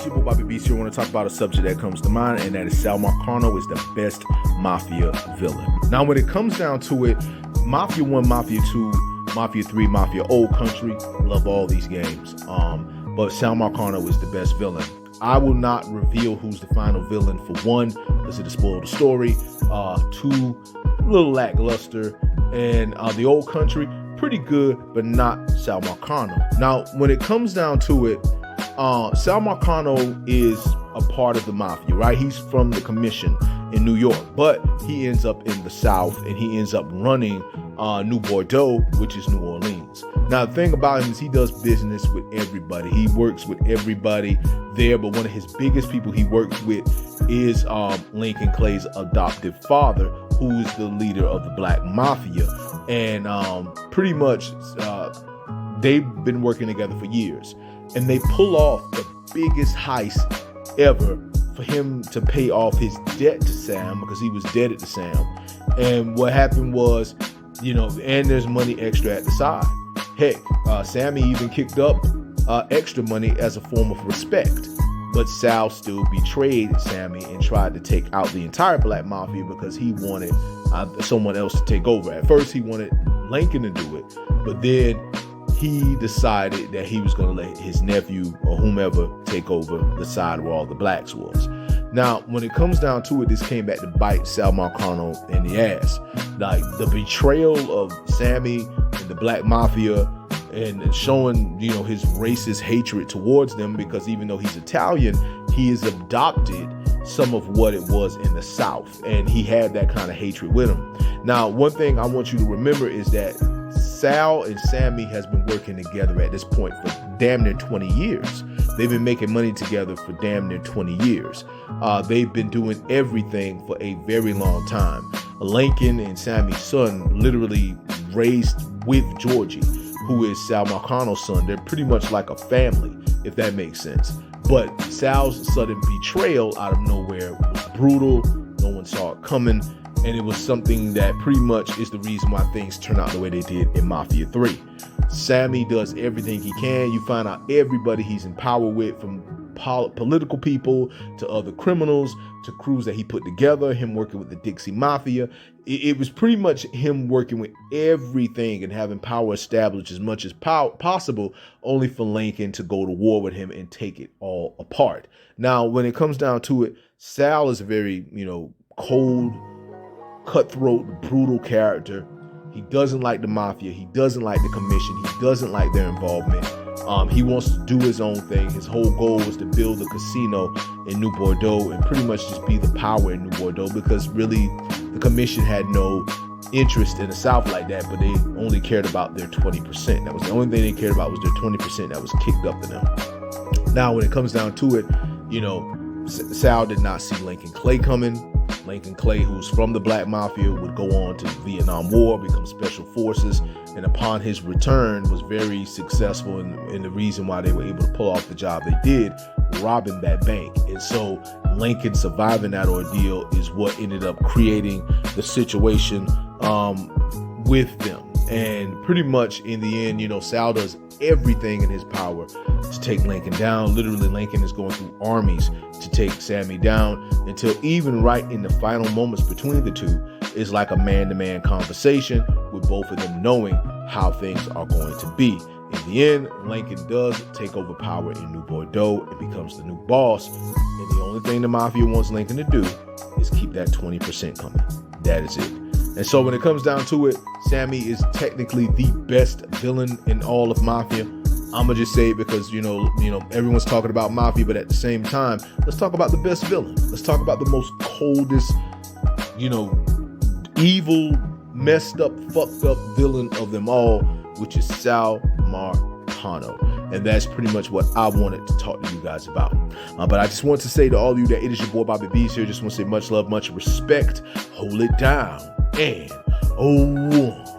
It's your boy Bobby Beast here. I want to talk about a subject that comes to mind, and that is Sal Marcano is the best Mafia villain. Now, when it comes down to it, Mafia 1, Mafia 2, Mafia 3, Mafia Old Country, love all these games. But Sal Marcano is the best villain. I will not reveal who's the final villain for 1, because it'll spoil the story. 2, a little lackluster. And the Old Country, pretty good, but not Sal Marcano. Now, when it comes down to it, Sal Marcano is a part of the Mafia, right? He's from the commission in New York, but he ends up in the South, and he ends up running New Bordeaux, which is New Orleans. Now, the thing about him is he does business with everybody. He works with everybody there, but one of his biggest people he works with is Lincoln Clay's adoptive father, who is the leader of the Black Mafia. And pretty much they've been working together for years. And they pull off the biggest heist ever for him to pay off his debt to Sam, because he was indebted to Sam. And what happened was, and there's money extra at the side. Heck, Sammy even kicked up extra money as a form of respect. But Sal still betrayed Sammy and tried to take out the entire Black Mafia because he wanted someone else to take over. At first, he wanted Lincoln to do it, but then he decided that he was going to let his nephew or whomever take over the side where all the blacks was. Now, when it comes down to it, this came back to bite Sal Marcano in the ass. Like, the betrayal of Sammy and the Black Mafia, and showing, his racist hatred towards them, because even though he's Italian, he has adopted some of what it was in the South, and he had that kind of hatred with him. Now, one thing I want you to remember is that Sal and Sammy has been working together at this point for damn near 20 years. They've been making money together for damn near 20 years. They've been doing everything for a very long time. Lincoln and Sammy's son literally raised with Georgie, who is Sal Marcano's son. They're pretty much like a family, if that makes sense. But Sal's sudden betrayal out of nowhere was brutal. No one saw it coming. And it was something that pretty much is the reason why things turn out the way they did in Mafia 3. Sammy does everything he can. You find out everybody he's in power with, from political people to other criminals to crews that he put together, him working with the Dixie Mafia. It was pretty much him working with everything and having power established as much as possible, only for Lincoln to go to war with him and take it all apart. Now, when it comes down to it, Sal is a very, cold, cutthroat, brutal character. He doesn't like the Mafia. He doesn't like the commission. He doesn't like their involvement. He wants to do his own thing. His whole goal was to build a casino in New Bordeaux and pretty much just be the power in New Bordeaux, because really the commission had no interest in the South like that, but they only cared about their 20%. That was the only thing they cared about, was their 20% that was kicked up to them. Now, when it comes down to it, Sal did not see Lincoln Clay coming. Lincoln Clay, who's from the Black Mafia, would go on to the Vietnam War, become Special Forces, and upon his return was very successful in the reason why they were able to pull off the job they did, robbing that bank. And so Lincoln surviving that ordeal is what ended up creating the situation with them. And pretty much in the end, Sal does everything in his power to take Lincoln down. Literally, Lincoln is going through armies to take Sammy down, until even right in the final moments between the two is like a man-to-man conversation, with both of them knowing how things are going to be. In the end, Lincoln does take over power in New Bordeaux and becomes the new boss. And the only thing the Mafia wants Lincoln to do is keep that 20% coming. That is it. And so when it comes down to it, Sammy is technically the best villain in all of Mafia. I'm gonna just say it because everyone's talking about Mafia, but at the same time, let's talk about the best villain. Let's talk about the most coldest, evil, messed up, fucked up villain of them all, which is Sal Marcano. And that's pretty much what I wanted to talk to you guys about. But I just want to say to all of you that it is your boy Bobby Beast here. Just want to say much love, much respect. Hold it down. And oh.